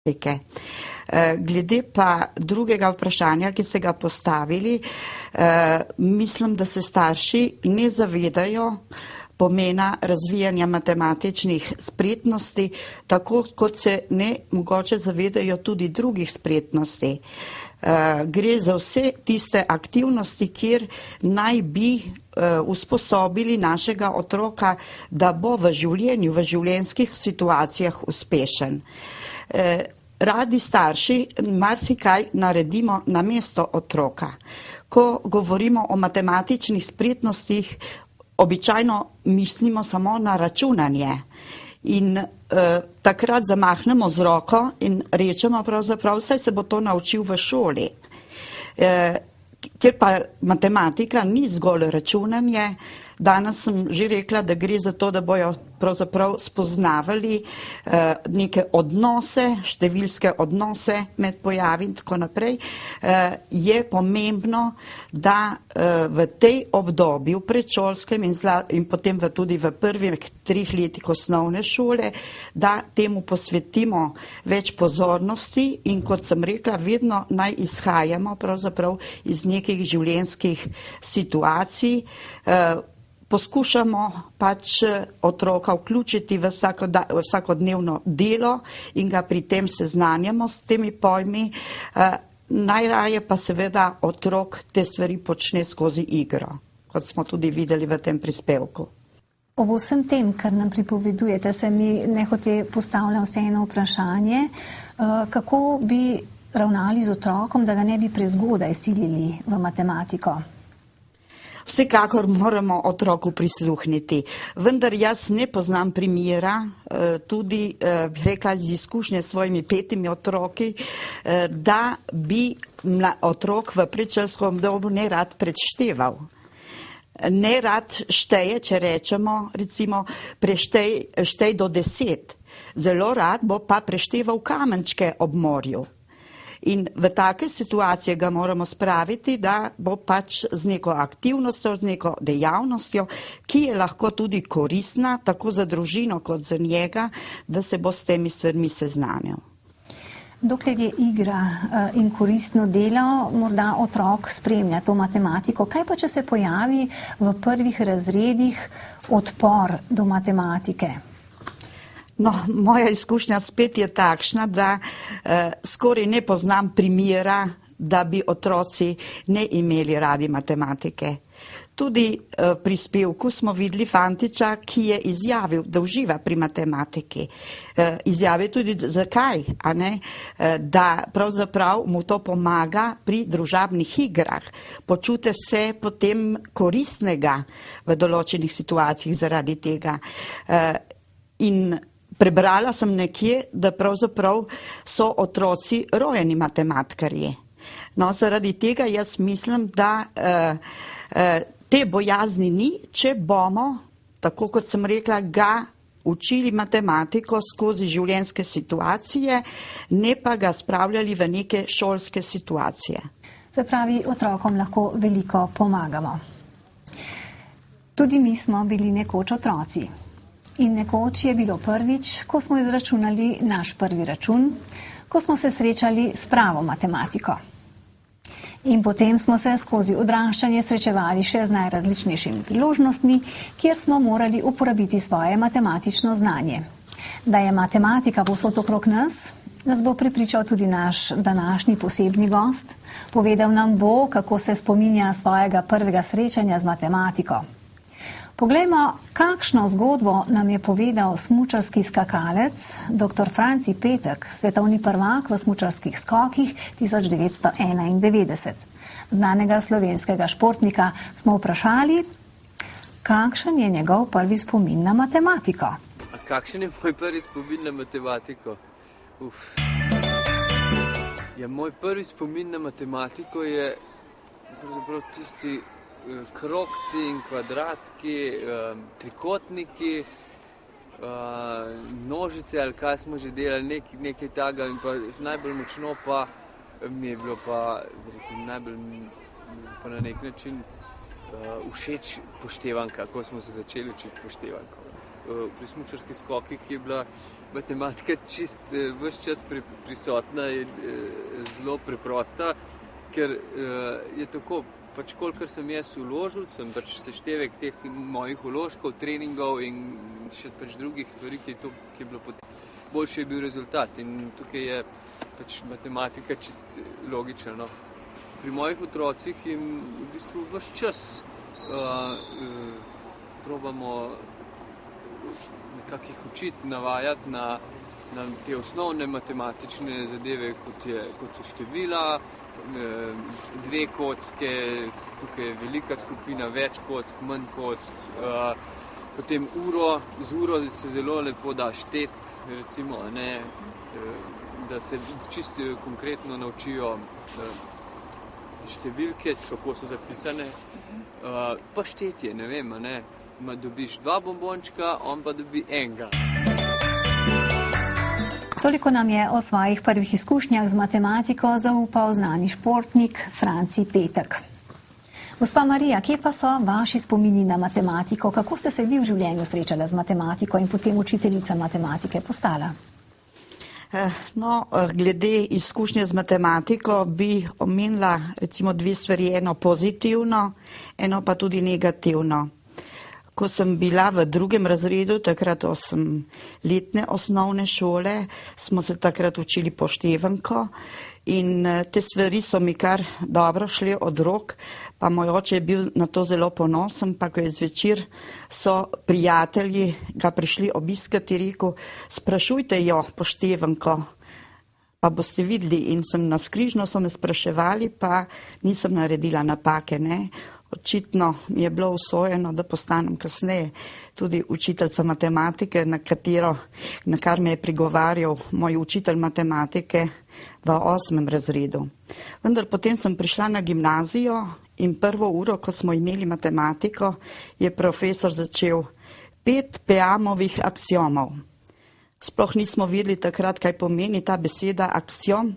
matematike. Glede pa drugega vprašanja, ki ste ga postavili, mislim, da se starši ne zavedajo pomena razvijanja matematičnih spretnosti, tako kot se ne mogoče zavedajo tudi drugih spretnosti. Gre za vse tiste aktivnosti, kjer naj bi usposobili našega otroka, da bo v življenju, v življenjskih situacijah uspešen. Radi starši marsikaj naredimo namesto otroka. Ko govorimo o matematičnih spretnostih, običajno mislimo samo na računanje in takrat zamahnemo z roko in rečemo pravzaprav, saj se bo to naučil v šoli. Ker pa matematika ni zgolj računanje, danes sem že rekla, da gre za to, da bojo pravzaprav spoznavali neke odnose, številske odnose med pojavi in tako naprej, je pomembno, da v tej obdobju predšolskem in potem tudi v prvih 3 letih osnovne šole, da temu posvetimo več pozornosti in kot sem rekla, vedno naj izhajamo pravzaprav iz nekih življenjskih situacij, poskušamo pač otroka vključiti v vsakodnevno delo in ga pri tem seznanjamo s temi pojmi. Najraje pa seveda otrok te stvari počne skozi igro, kot smo tudi videli v tem prispevku. Ob vsem tem, kar nam pripovedujete, se mi nehote postavlja vseeno vprašanje, kako bi ravnali z otrokom, da ga ne bi prezgodaj silili v matematiko. Vsekakor moramo otroku prisluhniti, vendar jaz ne poznam primera, tudi bi rekla iz izkušnje s svojimi 5 otroki, da bi otrok v predšolskem obdobju nerad predšteval. Nerad šteje, če rečemo, recimo, štej do 10. Zelo rad bo pa prešteval kamenčke ob morju. In v take situacije ga moramo spraviti, da bo pač z neko aktivnostjo, z neko dejavnostjo, ki je lahko tudi koristna, tako za družino kot za njega, da se bo s temi stvarmi seznanil. Dokler je igra in koristno delo, morda otrok spremlja to matematiko. Kaj pa, če se pojavi v prvih razredih odpor do matematike? No, moja izkušnja spet je takšna, da skoraj ne poznam primera, da bi otroci ne imeli radi matematike. Tudi v prispevku smo videli fantiča, ki je izjavil, da uživa pri matematiki. Izjavil tudi zakaj, a ne? Da pravzaprav mu to pomaga pri družabnih igrah. Počute se potem koristnega v določenih situacijah zaradi tega. In prebrala sem nekje, da pravzaprav so otroci rojeni matematkarji. No, zaradi tega jaz mislim, da te bojazni ni, če bomo, tako kot sem rekla, ga učili matematiko skozi življenjske situacije, ne pa ga spravljali v neke šolske situacije. Se pravi, otrokom lahko veliko pomagamo. Tudi mi smo bili nekoč otroci. In nekoč je bilo prvič, ko smo izračunali naš prvi račun, ko smo se srečali s pravo matematiko. In potem smo se skozi odraščanje srečevali še z najrazličnejšimi priložnostmi, kjer smo morali uporabiti svoje matematično znanje. Da je matematika povsod okrog nas bo prepričal tudi naš današnji posebni gost. Povedal nam bo, kako se spominja svojega prvega srečanja z matematiko. Poglejmo, kakšno zgodbo nam je povedal smučarski skakalec dr. Franci Petek, svetovni prvak v smučarskih skokih 1991. Znanega slovenskega športnika smo vprašali, kakšen je njegov prvi spomin na matematiko. A kakšen je moj prvi spomin na matematiko? Ja, moj prvi spomin na matematiko je pravzaprav tisti krogci in kvadratki, trikotniki, množice ali kaj smo že delali, nekaj takega in pa najbolj močno pa mi je bilo pa najbolj pa na nek način všeč poštevanka, ko smo se začeli učiti poštevanko. pri smučarskih skokih je bila matematika čist ves čas prisotna in zelo preprosta, ker je tako, pač kolikor sem jaz vložil, sem pač seštevek teh mojih vložkov, treningov in še pač drugih stvari, ki je bilo potem. Boljši je bil rezultat in tukaj je pač matematika čist logična. No. Pri mojih otrocih jim v bistvu ves čas probamo nekako jih učiti, navajati na te osnovne matematične zadeve, kot so števila, 2 kocke, tukaj je velika skupina, več kock, manj kock. Potem z uro se zelo lepo da šteti, recimo, ne, da se čisto konkretno naučijo številke, kako so zapisane, pa štetje, ne vem, ne, dobiš 2 bombončka, on pa dobi enega. Toliko nam je o svojih prvih izkušnjah z matematiko zaupal znani športnik Franci Petek. Gospa Marija, kje pa so vaši spomini na matematiko? Kako ste se vi v življenju srečala z matematiko in potem učiteljica matematike postala? No, glede izkušnje z matematiko bi omenila recimo 2 stvari, eno pozitivno, eno pa tudi negativno. Ko sem bila v 2. razredu, takrat 8-letne osnovne šole, smo se takrat učili poštevanko in te stvari so mi kar dobro šle od rok, pa moj oče je bil na to zelo ponosen, pa ko je zvečer so prijatelji ga prišli obiskati, rekel, sprašujte jo poštevanko, pa boste videli, in sem naskrižno so me spraševali, pa nisem naredila napake, ne. Očitno mi je bilo usojeno, da postanem kasneje tudi učiteljica matematike, na kar me je prigovarjal moj učitelj matematike v 8. razredu. Vendar potem sem prišla na gimnazijo in prvo uro, ko smo imeli matematiko, je profesor začel 5 Peamovih aksiomov. Sploh nismo vedeli takrat, kaj pomeni ta beseda aksiom.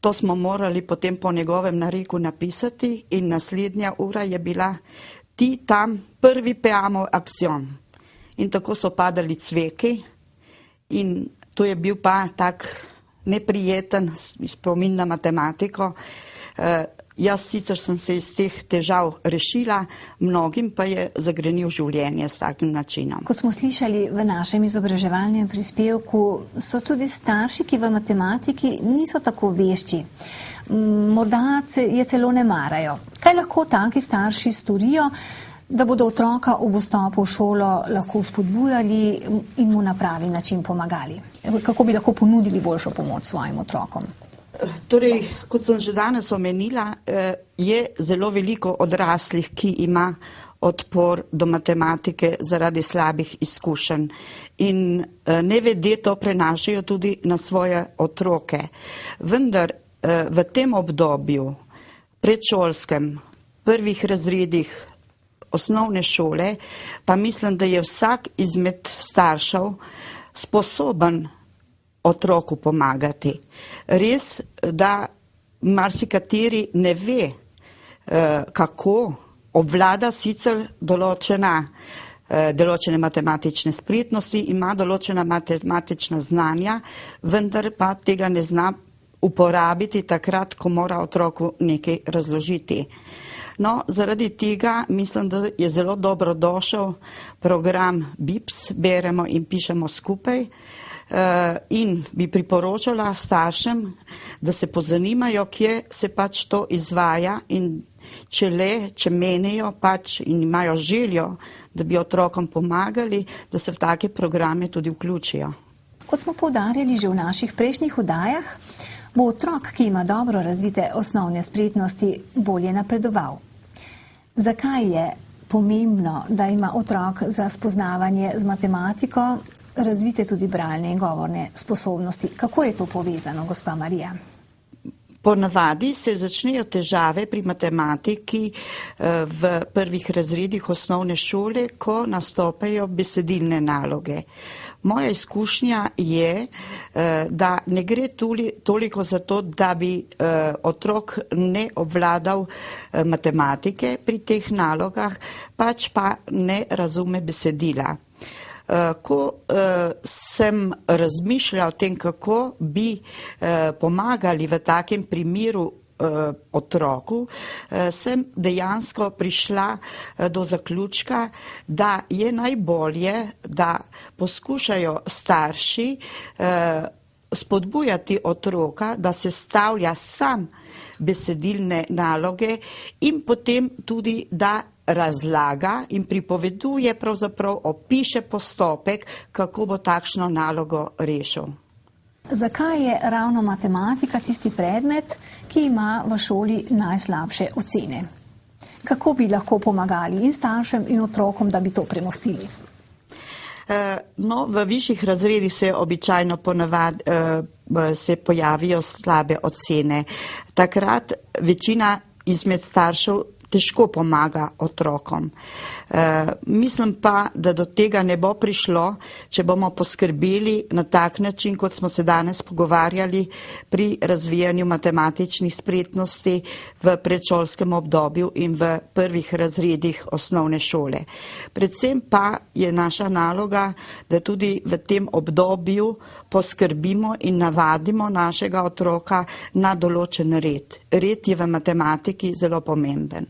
To smo morali potem po njegovem nareku napisati in naslednja ura je bila ti tam prvi Peamov aksiom. In tako so padali cveki in to je bil pa tak neprijeten spomin na matematiko. Jaz sicer sem se iz teh težav rešila, mnogim pa je zagrenil življenje s takim načinom. Kot smo slišali v našem izobraževalnem prispevku, so tudi starši, ki v matematiki niso tako vešči. Morda je celo ne marajo. Kaj lahko taki starši storijo, da bodo otroka ob vstopu v šolo lahko vzpodbujali in mu na pravi način pomagali? Kako bi lahko ponudili boljšo pomoč svojim otrokom? Torej, kot sem že danes omenila, je zelo veliko odraslih, ki ima odpor do matematike zaradi slabih izkušenj in nevede to prenašajo tudi na svoje otroke. Vendar v tem obdobju, predšolskem, prvih razredih osnovne šole, pa mislim, da je vsak izmed staršev sposoben otroku pomagati. Res, da marsikateri ne ve, kako obvlada sicer določene matematične spretnosti, ima določena matematična znanja, vendar pa tega ne zna uporabiti takrat, ko mora otroku nekaj razložiti. No, zaradi tega mislim, da je zelo dobrodošel program BIPS, beremo in pišemo skupaj, in bi priporočala staršem, da se pozanimajo, kje se pač to izvaja in če menijo pač in imajo željo, da bi otrokom pomagali, da se v take programe tudi vključijo. Kot smo poudarjali že v naših prejšnjih oddajah, bo otrok, ki ima dobro razvite osnovne spretnosti, bolje napredoval. Zakaj je pomembno, da ima otrok za spoznavanje z matematiko razvite tudi bralne in govorne sposobnosti? Kako je to povezano, gospa Marija? Ponavadi se začnejo težave pri matematiki v prvih razredih osnovne šole, ko nastopajo besedilne naloge. Moja izkušnja je, da ne gre toliko za to, da bi otrok ne obvladal matematike pri teh nalogah, pač pa ne razume besedila. Ko sem razmišljala o tem, kako bi pomagali v takem primeru otroku, sem dejansko prišla do zaključka, da je najbolje, da poskušajo starši spodbujati otroka, da sestavlja sam besedilne naloge in potem tudi, da razlaga in pripoveduje, pravzaprav opiše postopek, kako bo takšno nalogo rešil. Zakaj je ravno matematika tisti predmet, ki ima v šoli najslabše ocene? Kako bi lahko pomagali in staršem in otrokom, da bi to premostili? No, v višjih razredih se običajno se pojavijo slabe ocene. Takrat večina izmed staršev težko pomaga otrokom. Mislim pa, da do tega ne bo prišlo, če bomo poskrbeli na tak način, kot smo se danes pogovarjali pri razvijanju matematičnih spretnosti v predšolskem obdobju in v prvih razredih osnovne šole. Predvsem pa je naša naloga, da tudi v tem obdobju poskrbimo in navadimo našega otroka na določen red. Red je v matematiki zelo pomemben.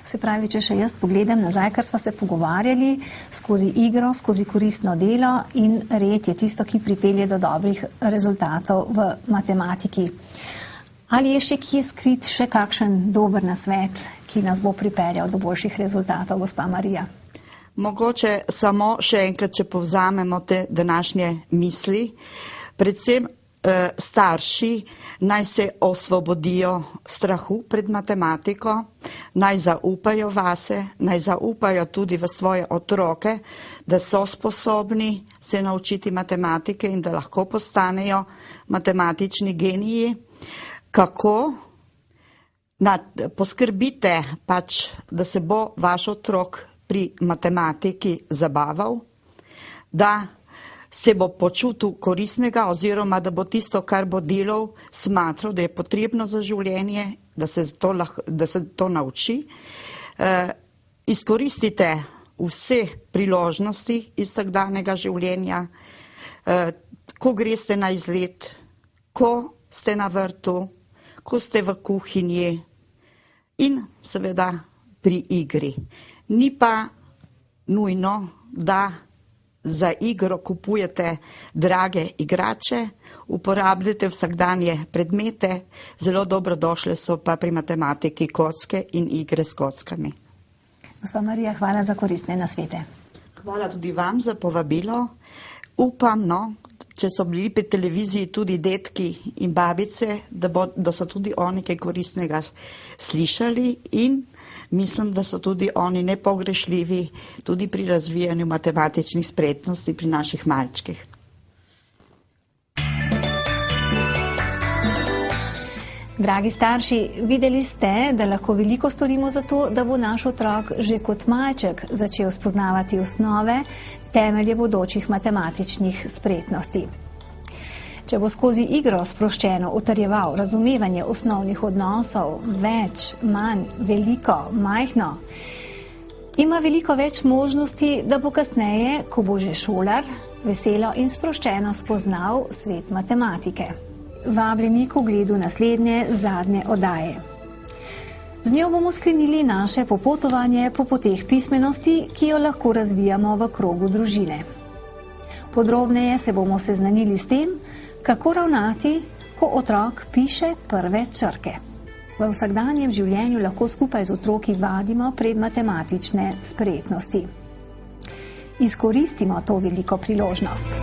Se pravi, če še jaz pogledam nazaj, kar sva se pogovarjali, skozi igro, skozi koristno delo in red je tisto, ki pripelje do dobrih rezultatov v matematiki. Ali je še kje skrit še kakšen dober nasvet, ki nas bo pripeljal do boljših rezultatov, gospa Marija? Mogoče samo še enkrat, če povzamemo te današnje misli, predvsem starši naj se osvobodijo strahu pred matematiko, naj zaupajo vase, naj zaupajo tudi v svoje otroke, da so sposobni se naučiti matematike in da lahko postanejo matematični geniji. Kako? Poskrbite pač, da se bo vaš otrok pri matematiki zabaval, da se bo počutil koristnega oziroma da bo tisto, kar bo delal, smatral, da je potrebno za življenje, da se to nauči. Izkoristite vse priložnosti iz vsakdanjega življenja, ko greste na izlet, ko ste na vrtu, ko ste v kuhinji in seveda pri igri. Ni pa nujno, da za igro kupujete drage igrače, uporabljate vsakdanje predmete, zelo dobrodošle so pa pri matematiki kocke in igre s kockami. Gospa Marija, hvala za koristne nasvete. Hvala tudi vam za povabilo. Upam, če so bili pri televiziji tudi detki in babice, da so tudi oni kaj koristnega slišali in mislim, da so tudi oni nepogrešljivi tudi pri razvijanju matematičnih spretnosti pri naših malčkih. Dragi starši, videli ste, da lahko veliko storimo za to, da bo naš otrok že kot malček začel spoznavati osnove, temelje bodočih matematičnih spretnosti. Če bo skozi igro sproščeno utrjeval razumevanje osnovnih odnosov, več, manj, veliko, majhno, ima veliko več možnosti, da bo kasneje, ko bo že šolar, veselo in sproščeno spoznal svet matematike. Vabljeni k ogledu naslednje, zadnje oddaje. Z njo bomo sklenili naše popotovanje po poteh pismenosti, ki jo lahko razvijamo v krogu družine. Podrobneje se bomo seznanili s tem, kako ravnati, ko otrok piše prve črke. V vsakdanjem življenju lahko skupaj z otroki vadimo pred matematične spretnosti. Izkoristimo to veliko priložnost.